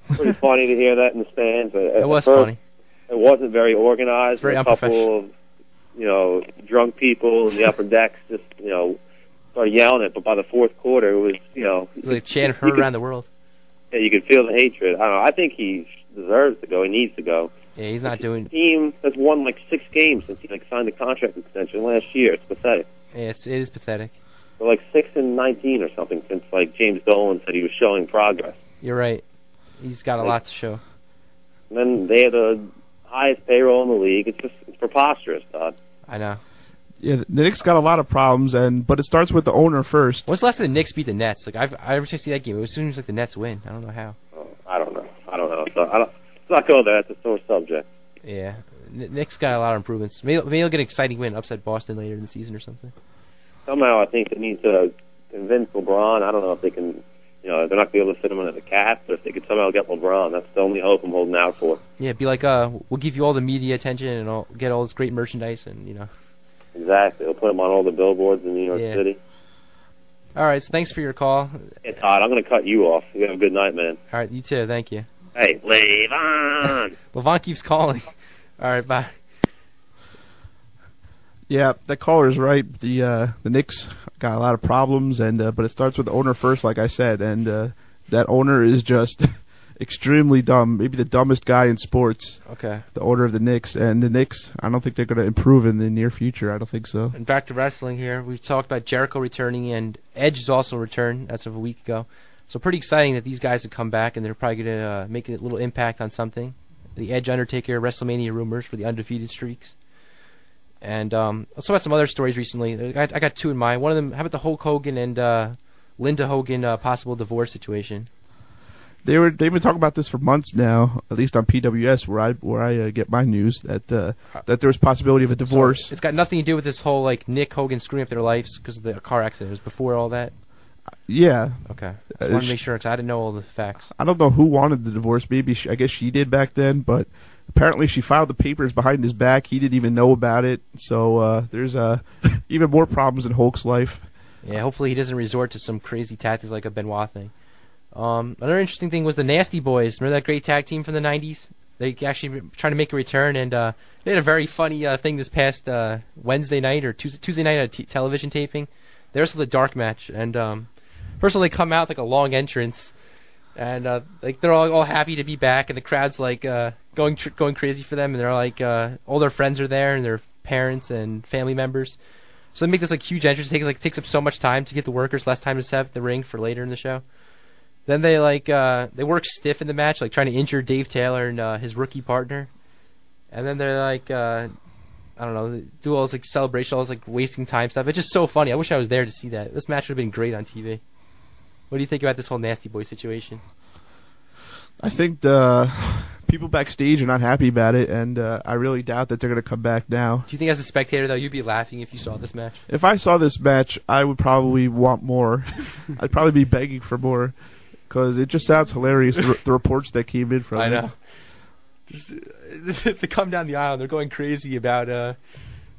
Pretty funny to hear that in the stands. It was funny. It wasn't very organized. It's very a couple of, drunk people in the upper decks just, started yelling it. But by the fourth quarter, it was, it was like chanting heard around the world. Yeah, you could feel the hatred. I don't know. I think he deserves to go. He needs to go. Yeah, he's not doing. The team has won like 6 games since he signed the contract extension last year. It's pathetic. Yeah, it is pathetic. They're like 6-19 or something since James Dolan said he was showing progress. You're right. He's got a lot to show. And then they have the highest payroll in the league. It's preposterous, Todd. I know. Yeah, the Knicks got a lot of problems, but it starts with the owner first. When's the last time the Knicks beat the Nets? Every time I see that game, it seems like the Nets win. I don't know how. Oh, I don't know. So let's not go there. That's a sore subject. Yeah, Knicks got a lot of improvements. Maybe he'll get an exciting win, upset Boston later in the season or something. Somehow I think they need to convince LeBron. I don't know if they can. They're not going to be able to fit him under the cap, but if they could somehow get LeBron, that's the only hope I'm holding out for. Yeah, be like, we'll give you all the media attention and get all this great merchandise and. Exactly. They'll put him on all the billboards in New York City. All right, so thanks for your call. Hey, Todd, I'm going to cut you off. You have a good night, man. All right, you too. Thank you. Hey, Levon! Levon keeps calling. All right, bye. Yeah, that caller's right. The Knicks got a lot of problems, but it starts with the owner first, like I said, and that owner is just extremely dumb, maybe the dumbest guy in sports. Okay. The owner of the Knicks, and the Knicks, I don't think they're going to improve in the near future. I don't think so. And back to wrestling here. We talked about Jericho returning, and Edge is also returned as of a week ago. So pretty exciting that these guys have come back, and they're probably going to make a little impact on something. The Edge Undertaker WrestleMania rumors for the undefeated streaks. And also about some other stories recently. I got 2 in mind. One of them, how about the Hulk Hogan and Linda Hogan possible divorce situation? They've been talking about this for months now, at least on PWS, where I get my news that there was possibility of a divorce. So it's got nothing to do with this whole Nick Hogan screwing up their lives because of the car accident. It was before all that. Yeah. Okay. Just wanted to make sure because I didn't know all the facts. I don't know who wanted the divorce. Maybe I guess she did back then, but apparently she filed the papers behind his back. He didn't even know about it. So there's even more problems in Hulk's life. Yeah. Hopefully he doesn't resort to some crazy tactics like a Benoit thing. Another interesting thing was the Nasty Boys. Remember that great tag team from the 90s? They actually trying to make a return, and they had a very funny thing this past Wednesday night or Tuesday night at a television taping. They wrestled a dark match, and first of all, they come out with a long entrance, and they're all happy to be back, and the crowd's going crazy for them, and they're all their friends are there, and their parents and family members. So they make this huge entrance. It takes up so much time to get the workers, less time to set up the ring for later in the show. Then they they work stiff in the match, trying to injure Dave Taylor and his rookie partner. And then they're I don't know, do all this celebration, all this wasting time stuff. It's just so funny. I wish I was there to see that. This match would have been great on TV. What do you think about this whole Nasty Boy situation? I think the people backstage are not happy about it, and I really doubt that they're going to come back now. Do you think as a spectator, though, you'd be laughing if you saw this match? If I saw this match, I would probably want more. I'd probably be begging for more. Because it just sounds hilarious, the reports that came in from I know. Just they come down the aisle and they're going crazy about act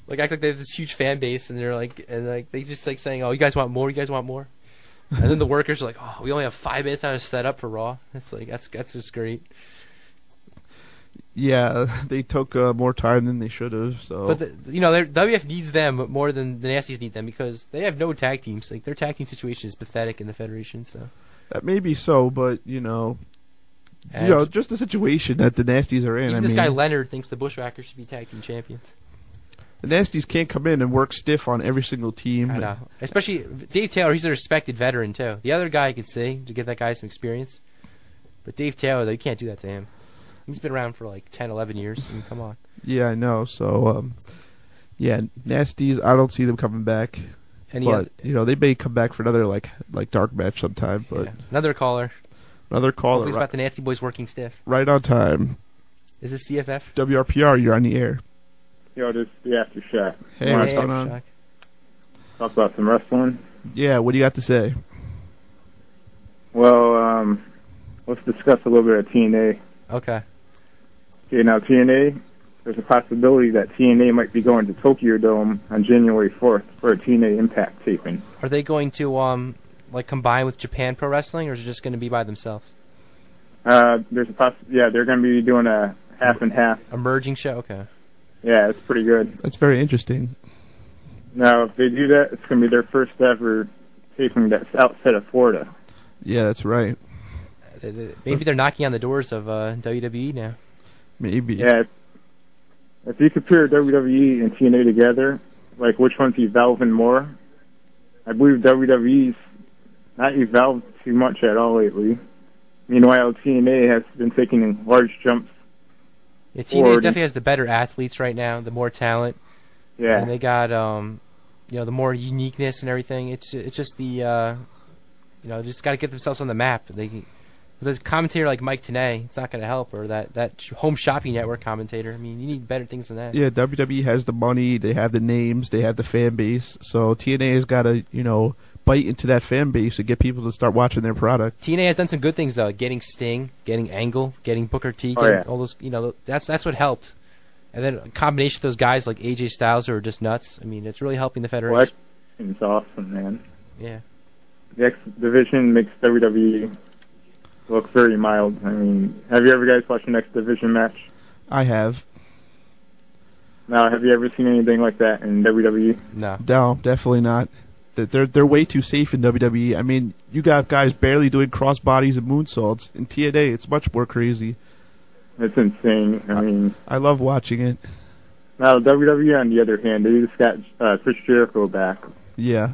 like they have this huge fan base, and they're they just saying, "Oh, you guys want more? You guys want more?" And then the workers are like, "Oh, we only have 5 minutes now to set up for Raw." It's that's just great. Yeah, they took more time than they should have. So, but WF needs them more than the Nasties need them because they have no tag teams. Their tag team situation is pathetic in the Federation. So. That may be so, but just the situation that the Nasties are in. Even this guy Leonard thinks the Bushwhackers should be tag team champions. The Nasties can't come in and work stiff on every single team. I know, especially Dave Taylor. He's a respected veteran too. The other guy I could see to give that guy some experience, but Dave Taylor, though, you can't do that to him. He's been around for 10, 11 years. I mean, come on. Yeah, I know. So, Nasties. I don't see them coming back. They may come back for another dark match sometime. But yeah. Another caller. Hopefully it's about the Nasty Boys working stiff. Right on time. Is this CFF? WRPR, you're on the air. Yo, this is the Aftershock. Hey, what's going on? Talk about some wrestling. Yeah, what do you got to say? Well, let's discuss a little bit of TNA. Okay. Okay, now TNA. There's a possibility that TNA might be going to Tokyo Dome on January 4th for a TNA Impact taping. Are they going to combine with Japan Pro Wrestling, or is it just going to be by themselves? There's a they're going to be doing a half and half. A merging show? Okay. Yeah, it's pretty good. That's very interesting. Now, if they do that, it's going to be their first ever taping that's outside of Florida. Yeah, that's right. Maybe they're knocking on the doors of WWE now. Maybe. Yeah. If you compare WWE and TNA together, like which one's evolving more, I believe WWE's not evolved too much at all lately. Meanwhile, TNA has been taking large jumps. Yeah, TNA definitely has the better athletes right now, the more talent. Yeah. And they got the more uniqueness and everything. It's just the just got to get themselves on the map. With a commentator like Mike Tenay, it's not going to help, or that Home Shopping Network commentator. I mean, you need better things than that. Yeah, WWE has the money, they have the names, they have the fan base. So TNA has got to, bite into that fan base and get people to start watching their product. TNA has done some good things though, getting Sting, getting Angle, getting Booker T, all those. That's what helped. And then a combination of those guys like AJ Styles who are just nuts. I mean, it's really helping the Federation. It's awesome, man. Yeah. The X Division makes WWE look very mild. I mean, have you ever guys watched an X Division match? I have. Now, have you ever seen anything like that in WWE? No. No, definitely not. They're way too safe in WWE. I mean, you got guys barely doing crossbodies and moonsaults. In TNA, it's much more crazy. It's insane. I mean, I love watching it. Now, WWE, on the other hand, they just got Chris Jericho back. Yeah.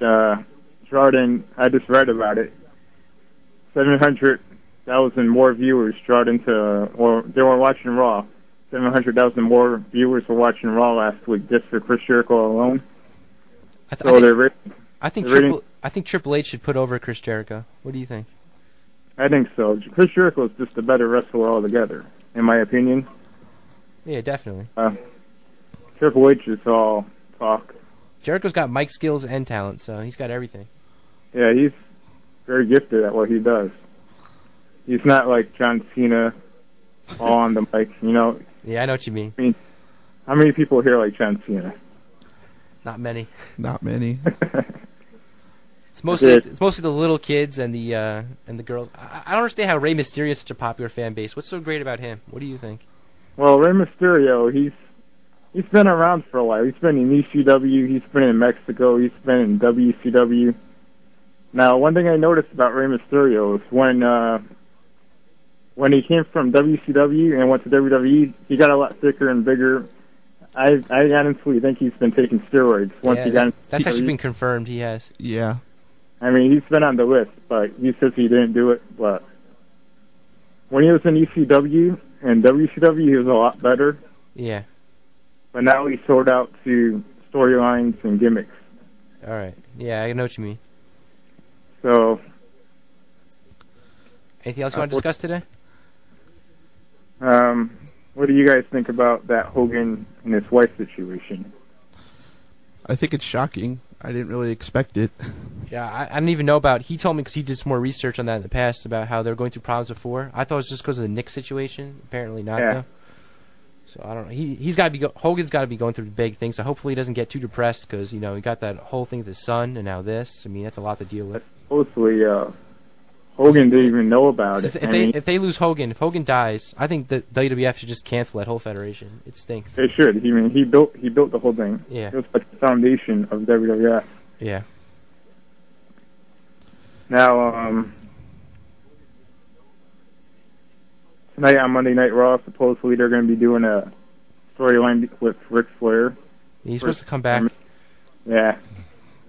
Jordan, I just read about it. 700,000 more viewers drawn into, or they were watching Raw. 700,000 more viewers were watching Raw last week just for Chris Jericho alone. I think Triple H should put over Chris Jericho. What do you think? I think so. Chris Jericho is just a better wrestler altogether, in my opinion. Yeah, definitely. Triple H is all talk. Jericho's got mic skills and talent, so he's got everything. Yeah, he's very gifted at what he does. He's not like John Cena, all on the mic, Yeah, I know what you mean. I mean, how many people here like John Cena? Not many. Not many. It's mostly the little kids and the girls. I don't understand how Rey Mysterio is such a popular fan base. What's so great about him? What do you think? Well, Rey Mysterio, he's been around for a while. He's been in ECW. He's been in Mexico. He's been in WCW. Now, one thing I noticed about Rey Mysterio is when he came from WCW and went to WWE, he got a lot thicker and bigger. I honestly think he's been taking steroids once he got into That's actually been confirmed. He has. Yeah. I mean, he's been on the list, but he says he didn't do it. But when he was in ECW and WCW, he was a lot better. Yeah. But now he's sold out to storylines and gimmicks. All right. Yeah, I know what you mean. So. Anything else you want to discuss today? What do you guys think about that Hogan and his wife situation? I think it's shocking. I didn't really expect it. Yeah, I didn't even know about. He told me because he did some more research on that in the past about how they were going through problems before. I thought it was just because of the Nick situation. Apparently not. Yeah. Though. So I don't know. He's got to be Hogan's got to be going through big things. So hopefully he doesn't get too depressed because he got that whole thing with his son and now this. I mean that's a lot to deal with. Hopefully, Hogan didn't even know about it. If they lose Hogan, if Hogan dies, I think the WWF should just cancel that whole federation. It stinks. They should. I mean, he built the whole thing. Yeah. It was like the foundation of WWF. Yeah. Now, tonight on Monday Night Raw, supposedly they're going to be doing a storyline with Ric Flair. He's supposed to come back. Yeah.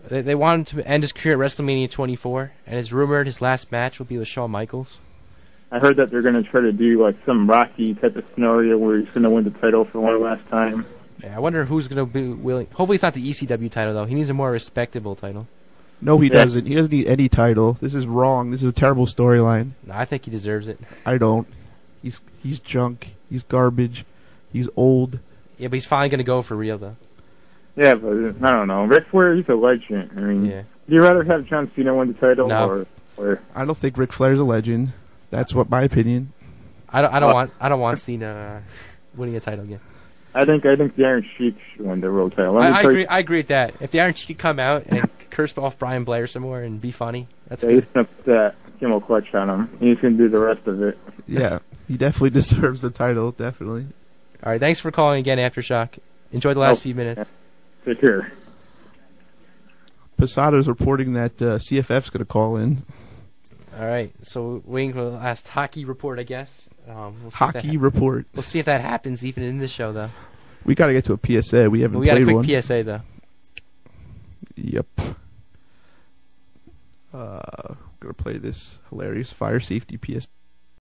They want him to end his career at WrestleMania 24, and it's rumored his last match will be with Shawn Michaels. I heard that they're going to try to do like some Rocky type of scenario where he's going to win the title for one last time. Yeah, I wonder who's going to be willing. Hopefully it's not the ECW title, though. He needs a more respectable title. No, he doesn't. He doesn't need any title. This is wrong. This is a terrible storyline. No, I think he deserves it. I don't. He's junk. He's garbage. He's old. Yeah, but he's finally going to go for real, though. Yeah, but I don't know. Ric Flair, he's a legend. I mean, do you rather have John Cena win the title or? I don't think Ric Flair's a legend. That's what my opinion. I don't want Cena winning a title again. I think the Iron Sheik should win the world title. I agree with that. If the Iron Sheik could come out and curse off Brian Blair some more and be funny, that's good. He's gonna put that Kimmel clutch on him. He's gonna do the rest of it. Yeah, he definitely deserves the title. Definitely. All right, thanks for calling again, Aftershock. Enjoy the last few minutes. Take care. Posada's reporting that CFF's going to call in. All right, so waiting for the last hockey report, I guess. Hockey report. We'll see if that happens even in this show, though. We got to get to a PSA. We haven't We got played a one. quick PSA, though. Yep. Gonna play this hilarious fire safety PSA.